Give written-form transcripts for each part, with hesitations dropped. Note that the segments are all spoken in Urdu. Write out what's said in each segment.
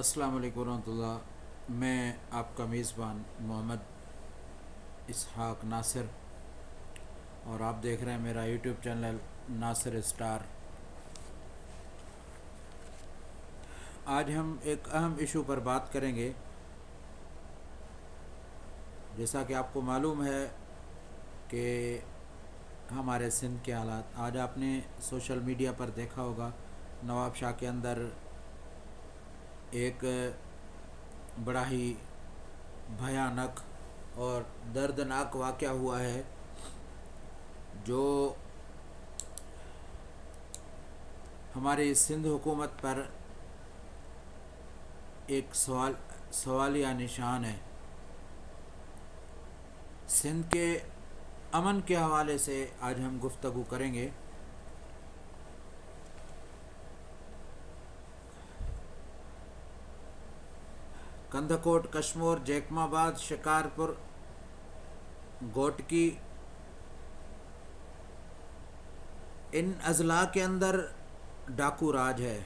السلام علیکم ورحمۃ اللہ. میں آپ کا میزبان محمد اسحاق ناصر اور آپ دیکھ رہے ہیں میرا یوٹیوب چینل ناصر اسٹار. آج ہم ایک اہم ایشو پر بات کریں گے. جیسا کہ آپ کو معلوم ہے کہ ہمارے سندھ کے حالات، آج آپ نے سوشل میڈیا پر دیکھا ہوگا نواب شاہ کے اندر ایک بڑا ہی بھیانک اور دردناک واقعہ ہوا ہے جو ہماری سندھ حکومت پر ایک سوالیہ نشان ہے. سندھ کے امن کے حوالے سے آج ہم گفتگو کریں گے. کندھکوٹ، کشمور، جیکم آباد، شکارپور، گوٹکی، ان اضلاع کے اندر ڈاکو راج ہے.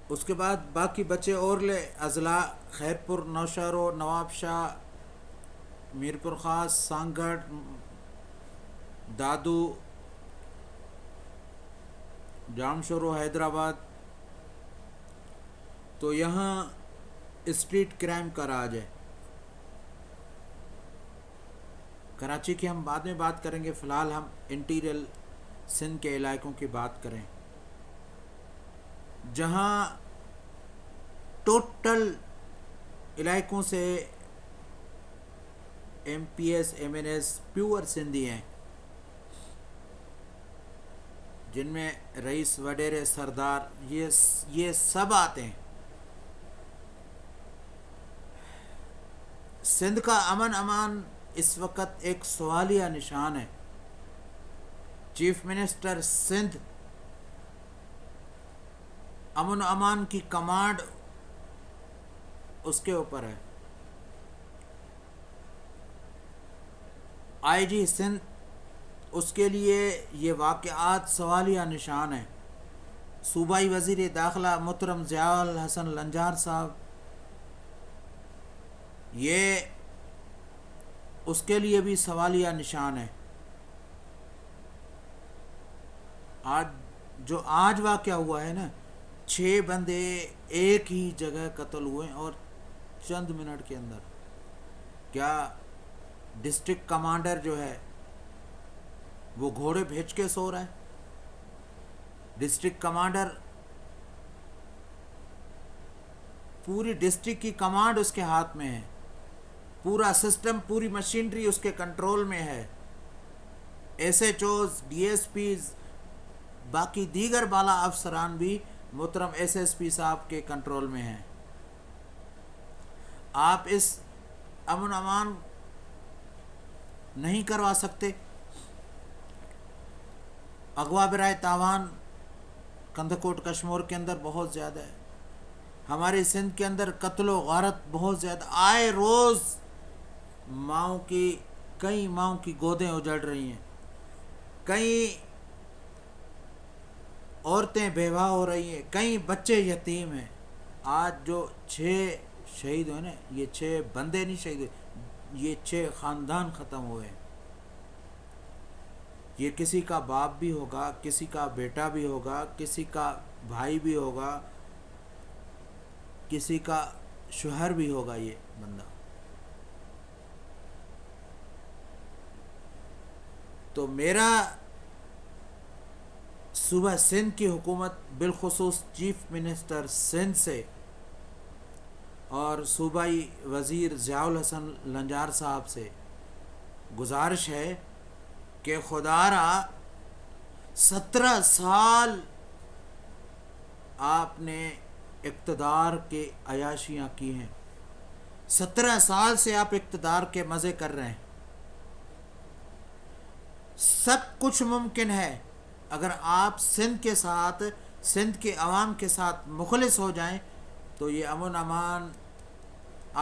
اس کے بعد باقی بچے اور اضلاع خیرپور، نوشہرو، نواب شاہ، میرپور خاص، سانگھڑ، دادو، جامشورو، حیدرآباد. تو یہاں اسٹریٹ کرائم کا راج ہے. کراچی کی ہم بعد میں بات کریں گے، فی الحال ہم انٹیریل سندھ کے علاقوں کی بات کریں جہاں ٹوٹل علاقوں سے M P S, M N S pure Sindhi ہیں، جن میں رئیس، وڈیرے، سردار یہ سب آتے ہیں. سندھ کا امن امان اس وقت ایک سوالیہ نشان ہے. چیف منسٹر سندھ، امن و امان کی کمانڈ اس کے اوپر ہے. آئی جی سندھ، اس کے لیے یہ واقعات سوالیہ نشان ہیں. صوبائی وزیر داخلہ محترم ضیاء الحسن لنجار صاحب، یہ اس کے لیے بھی سوالیہ نشان ہے. آج واقعہ ہوا ہے نا، 6 بندے ایک ہی جگہ قتل ہوئے اور چند منٹ کے اندر. کیا ڈسٹرکٹ کمانڈر جو ہے وہ گھوڑے بھیج کے سو رہا ہے؟ ڈسٹرکٹ کمانڈر، پوری ڈسٹرکٹ کی کمانڈ اس کے ہاتھ میں ہے، پورا سسٹم، پوری مشینری اس کے کنٹرول میں ہے. S H Os, D S Ps, باقی دیگر بالا افسران بھی محترم ایس ایس پی صاحب کے کنٹرول میں ہیں. آپ اس امن امان نہیں کروا سکتے. اغوا برائے تاوان کندھکوٹ کشمور کے اندر بہت زیادہ ہے. ہمارے سندھ کے اندر قتل و غارت بہت زیادہ. آئے روز کئی ماؤں کی گودیں اجڑ رہی ہیں، کئی عورتیں بیوہ ہو رہی ہیں، کئی بچے یتیم ہیں. آج جو 6 شہید ہوئے نا، یہ 6 بندے نہیں شہید ہوئے، یہ 6 خاندان ختم ہوئے. یہ کسی کا باپ بھی ہوگا، کسی کا بیٹا بھی ہوگا، کسی کا بھائی بھی ہوگا، کسی کا شوہر بھی ہوگا. یہ بندہ تو میرا صوبہ سندھ کی حکومت، بالخصوص چیف منسٹر سندھ سے اور صوبائی وزیر ضیاء الحسن لنجار صاحب سے گزارش ہے کہ خدا را 17 سال آپ نے اقتدار کے عیاشیاں کی ہیں، 17 سال سے آپ اقتدار کے مزے کر رہے ہیں. سب کچھ ممکن ہے اگر آپ سندھ کے ساتھ، سندھ کے عوام کے ساتھ مخلص ہو جائیں تو یہ امن امان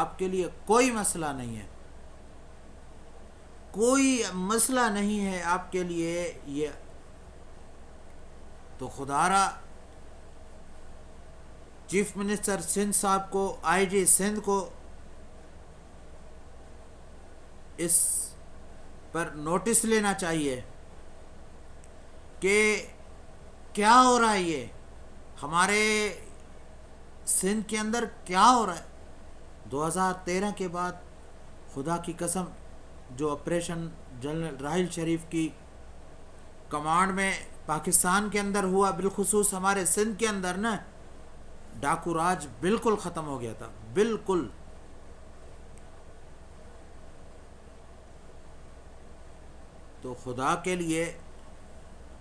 آپ کے لیے کوئی مسئلہ نہیں ہے، کوئی مسئلہ نہیں ہے آپ کے لیے. یہ تو خدا را چیف منسٹر سندھ صاحب کو، آئی جی سندھ کو اس پر نوٹس لینا چاہیے کہ کیا ہو رہا ہے، یہ ہمارے سندھ کے اندر کیا ہو رہا ہے۔ 2013 کے بعد خدا کی قسم جو آپریشن جنرل راحیل شریف کی کمانڈ میں پاکستان کے اندر ہوا، بالخصوص ہمارے سندھ کے اندر نا، ڈاکو راج بالکل ختم ہو گیا تھا، بالکل۔ تو خدا کے لیے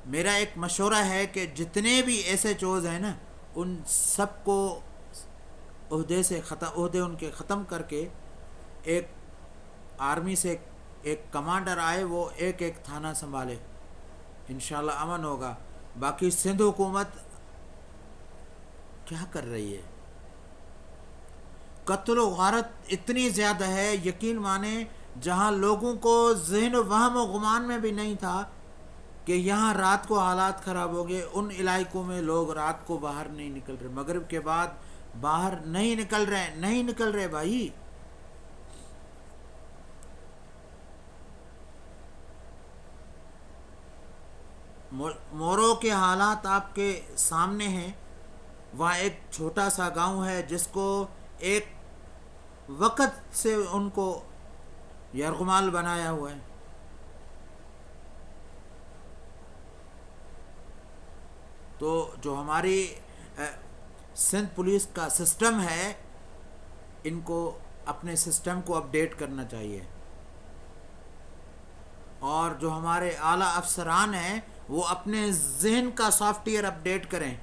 میرا ایک مشورہ ہے کہ جتنے بھی ایسے چوز ہیں نا، ان سب کو عہدے ان کے ختم کر کے ایک آرمی سے ایک کمانڈر آئے، وہ ایک ایک تھانہ سنبھالے، انشاءاللہ امن ہوگا۔ باقی سندھ حکومت کیا کر رہی ہے؟ قتل و غارت اتنی زیادہ ہے، یقین مانیں جہاں لوگوں کو ذہن و وہم و گمان میں بھی نہیں تھا کہ یہاں رات کو حالات خراب ہو گئے، ان علاقوں میں لوگ رات کو باہر نہیں نکل رہے، مغرب کے بعد باہر نہیں نکل رہے بھائی۔ مورو کے حالات آپ کے سامنے ہیں۔ وہاں ایک چھوٹا سا گاؤں ہے جس کو ایک وقت سے ان کو یرغمال بنایا ہوا ہے۔ تو جو ہماری سندھ پولیس کا سسٹم ہے، ان کو اپنے سسٹم کو اپڈیٹ کرنا چاہیے، اور جو ہمارے اعلیٰ افسران ہیں وہ اپنے ذہن کا سافٹ ویئر اپڈیٹ کریں،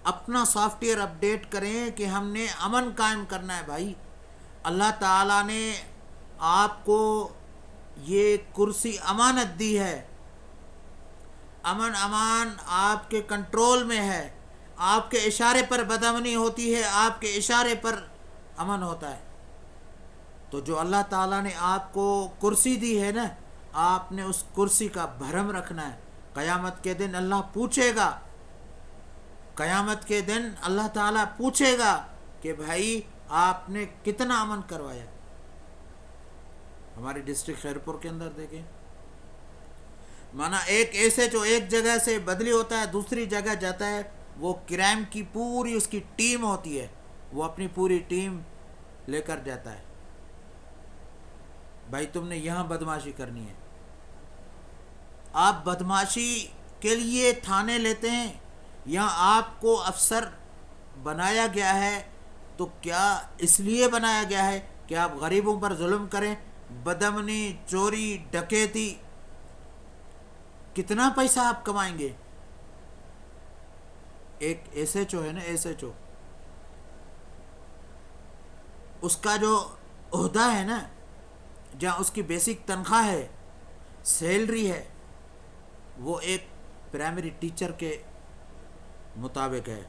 اپنا سافٹ ویئر اپڈیٹ کریں کہ ہم نے امن قائم کرنا ہے بھائی۔ اللہ تعالیٰ نے آپ کو یہ کرسی امانت دی ہے، امان آپ کے کنٹرول میں ہے، آپ کے اشارے پر بدامنی ہوتی ہے، آپ کے اشارے پر امن ہوتا ہے۔ تو جو اللہ تعالیٰ نے آپ کو کرسی دی ہے نا، آپ نے اس کرسی کا بھرم رکھنا ہے۔ قیامت کے دن اللہ پوچھے گا، قیامت کے دن اللہ تعالیٰ پوچھے گا کہ بھائی آپ نے کتنا امن کروایا۔ ہماری ڈسٹرکٹ خیرپور کے اندر دیکھیں، مانا ایک ایسے جو ایک جگہ سے بدلی ہوتا ہے دوسری جگہ جاتا ہے، وہ کرائم کی پوری اس کی ٹیم ہوتی ہے، وہ اپنی پوری ٹیم لے کر جاتا ہے، بھائی تم نے یہاں بدماشی کرنی ہے۔ آپ بدماشی کے لیے تھانے لیتے ہیں، یہاں آپ کو افسر بنایا گیا ہے تو کیا اس لیے بنایا گیا ہے کہ آپ غریبوں پر ظلم کریں، بدامنی، چوری، ڈکیتی؟ کتنا پیسہ آپ کمائیں گے؟ ایک ایس ایچ او ہے نا، ایس ایچ او، اس کا جو عہدہ ہے نا، جہاں اس کی بیسک تنخواہ ہے، سیلری ہے، وہ ایک پرائمری ٹیچر کے مطابق ہے۔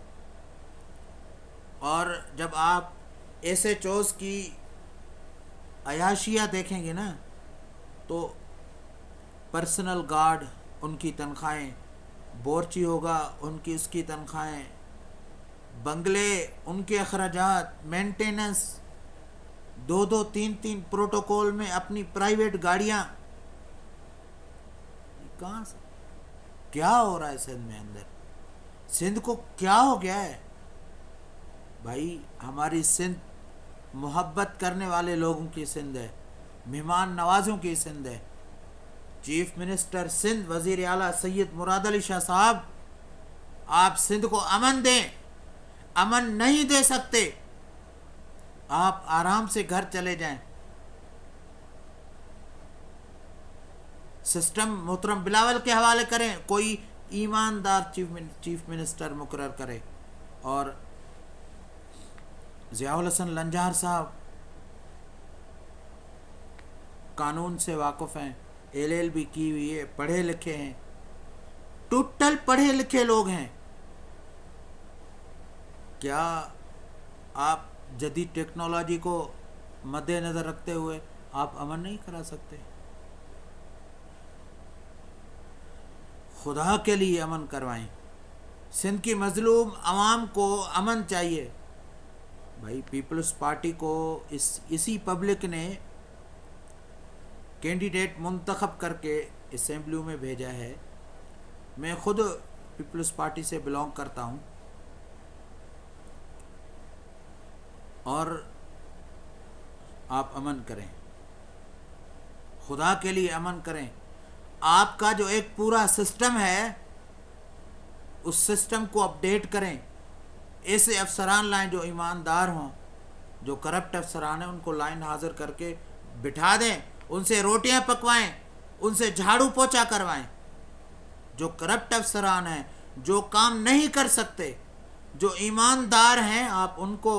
اور جب آپ ایس ایچ اوز کی عیاشیاں دیکھیں گے نا، تو پرسنل گارڈ ان کی تنخواہیں، بورچی ہوگا ان کی اس کی تنخواہیں، بنگلے ان کے اخراجات، مینٹیننس، دو دو تین تین پروٹوکول میں اپنی پرائیویٹ گاڑیاں، کہاں سے کیا ہو رہا ہے سندھ میں اندر؟ سندھ کو کیا ہو گیا ہے بھائی؟ ہماری سندھ محبت کرنے والے لوگوں کی سندھ ہے، مہمان نوازوں کی سندھ ہے۔ چیف منسٹر سندھ وزیر اعلیٰ سید مراد علی شاہ صاحب، آپ سندھ کو امن دیں، امن نہیں دے سکتے، آپ آرام سے گھر چلے جائیں۔ سسٹم محترم بلاول کے حوالے کریں، کوئی ایماندار چیف منسٹر مقرر کرے، اور ضیاء الحسن لنجار صاحب قانون سے واقف ہیں، LLB کی ہوئی ہے، پڑھے لکھے ہیں، ٹوٹل پڑھے لکھے لوگ ہیں۔ کیا آپ جدید ٹیکنالوجی کو مد نظر رکھتے ہوئے آپ امن نہیں کرا سکتے؟ خدا کے لیے امن کروائیں۔ سندھ کی مظلوم عوام کو امن چاہیے. بھائی پیپلز پارٹی کو اسی پبلک نے کینڈیڈیٹ منتخب کر کے اسمبلیوں میں بھیجا ہے. میں خود پیپلز پارٹی سے بلانگ کرتا ہوں, اور آپ امن کریں, خدا کے لیے امن کریں. آپ کا جو ایک پورا سسٹم ہے اس سسٹم کو اپڈیٹ کریں. ایسے افسران لائیں جو ایماندار ہوں. جو کرپٹ افسران ہیں ان کو لائن حاضر کر کے بٹھا دیں, ان سے روٹیاں پکوائیں, ان سے جھاڑو پوچھا کروائیں. جو کرپٹ افسران ہیں, جو کام نہیں کر سکتے, جو ایماندار ہیں, آپ ان کو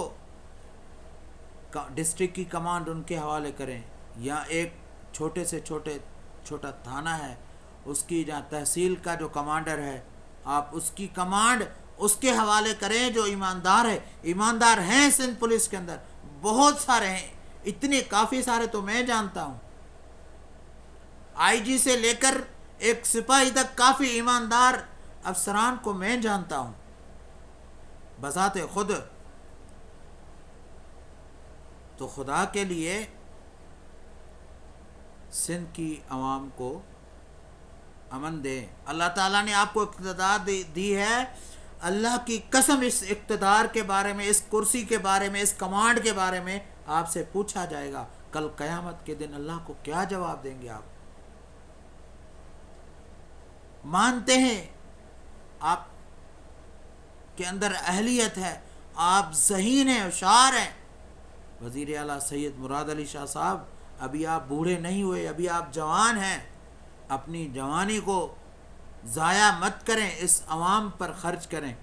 ڈسٹرکٹ کی کمانڈ ان کے حوالے کریں. یا ایک چھوٹے سے چھوٹا تھانہ ہے, اس کی جہاں تحصیل کا جو کمانڈر ہے, آپ اس کی کمانڈ اس کے حوالے کریں جو ایماندار ہے. ایماندار ہیں سندھ پولیس کے اندر بہت سارے ہیں, اتنے کافی سارے تو میں جانتا ہوں. آئی جی سے لے کر ایک سپاہی تک کافی ایماندار افسران کو میں جانتا ہوں بذات خود. تو خدا کے لیے سندھ کی عوام کو امن دیں. اللہ تعالیٰ نے آپ کو اقتدار دی ہے. اللہ کی قسم اس اقتدار کے بارے میں, اس کرسی کے بارے میں, اس کمانڈ کے بارے میں آپ سے پوچھا جائے گا. کل قیامت کے دن اللہ کو کیا جواب دیں گے؟ آپ مانتے ہیں آپ کے اندر اہلیت ہے, آپ ذہین ہیں, ہوشیار ہیں. وزیر اعلیٰ سید مراد علی شاہ صاحب, ابھی آپ بوڑھے نہیں ہوئے, ابھی آپ جوان ہیں. اپنی جوانی کو ضائع مت کریں, اس عوام پر خرچ کریں.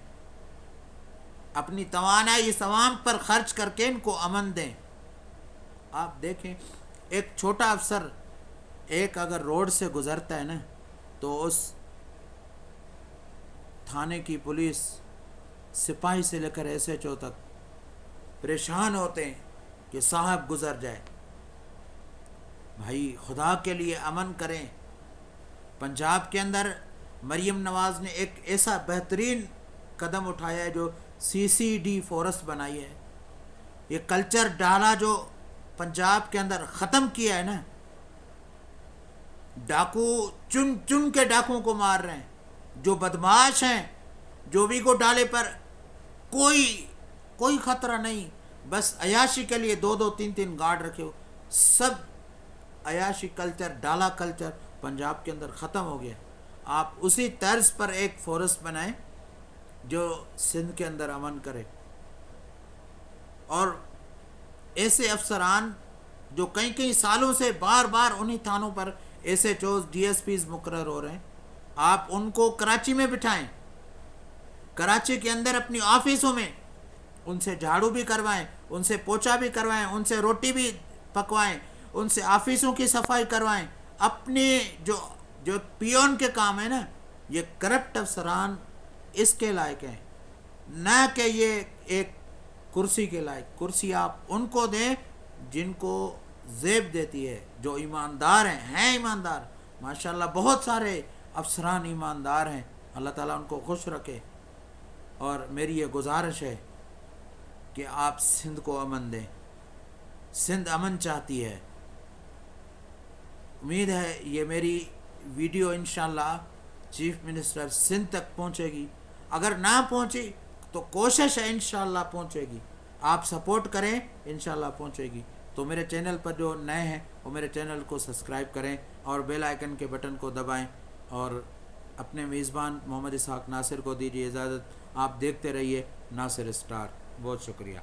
اپنی توانائی اس عوام پر خرچ کر کے ان کو امن دیں. آپ دیکھیں ایک چھوٹا افسر ایک اگر روڈ سے گزرتا ہے نا, تو اس تھانے کی پولیس سپاہی سے لے کر ایس ایچ او تک پریشان ہوتے ہیں کہ صاحب گزر جائے. بھائی خدا کے لیے امن کریں. پنجاب کے اندر مریم نواز نے ایک ایسا بہترین قدم اٹھایا ہے جو CCD فورس بنائی ہے. یہ کلچر ڈالا جو پنجاب کے اندر ختم کیا ہے نا, ڈاکو چن چن کے ڈاکوؤں کو مار رہے ہیں. جو بدماش ہیں, جو بھی کو ڈالے پر کوئی خطرہ نہیں, بس عیاشی کے لیے 2-3 گارڈ رکھے ہو. سب عیاشی کلچر, ڈالا کلچر پنجاب کے اندر ختم ہو گیا. آپ اسی طرز پر ایک فورس بنائیں جو سندھ کے اندر امن کرے. اور ایسے افسران جو کئی سالوں سے بار بار انہی تھانوں پر ایس ایچ اوز, DSPs مقرر ہو رہے ہیں, آپ ان کو کراچی میں بٹھائیں. کراچی کے اندر اپنی آفیسوں میں ان سے جھاڑو بھی کروائیں, ان سے پوچھا بھی کروائیں, ان سے روٹی بھی پکوائیں, ان سے آفیسوں کی صفائی کروائیں. اپنے جو پیون کے کام ہے نا, یہ کرپٹ افسران اس کے لائق ہیں, نہ کہ یہ ایک کرسی کے لائق. کرسی آپ ان کو دیں جن کو زیب دیتی ہے, جو ایماندار ہیں ایماندار. ماشاءاللہ بہت سارے افسران ایماندار ہیں, اللہ تعالیٰ ان کو خوش رکھے. اور میری یہ گزارش ہے کہ آپ سندھ کو امن دیں. سندھ امن چاہتی ہے. امید ہے یہ میری ویڈیو انشاءاللہ چیف منسٹر سندھ تک پہنچے گی. اگر نہ پہنچی تو کوشش ہے انشاءاللہ پہنچے گی. آپ سپورٹ کریں, انشاءاللہ پہنچے گی. تو میرے چینل پر جو نئے ہیں وہ میرے چینل کو سبسکرائب کریں اور بیل آئیکن کے بٹن کو دبائیں. اور اپنے میزبان محمد اسحاق ناصر کو دیجیے اجازت. آپ دیکھتے رہیے ناصر اسٹار. بہت شکریہ.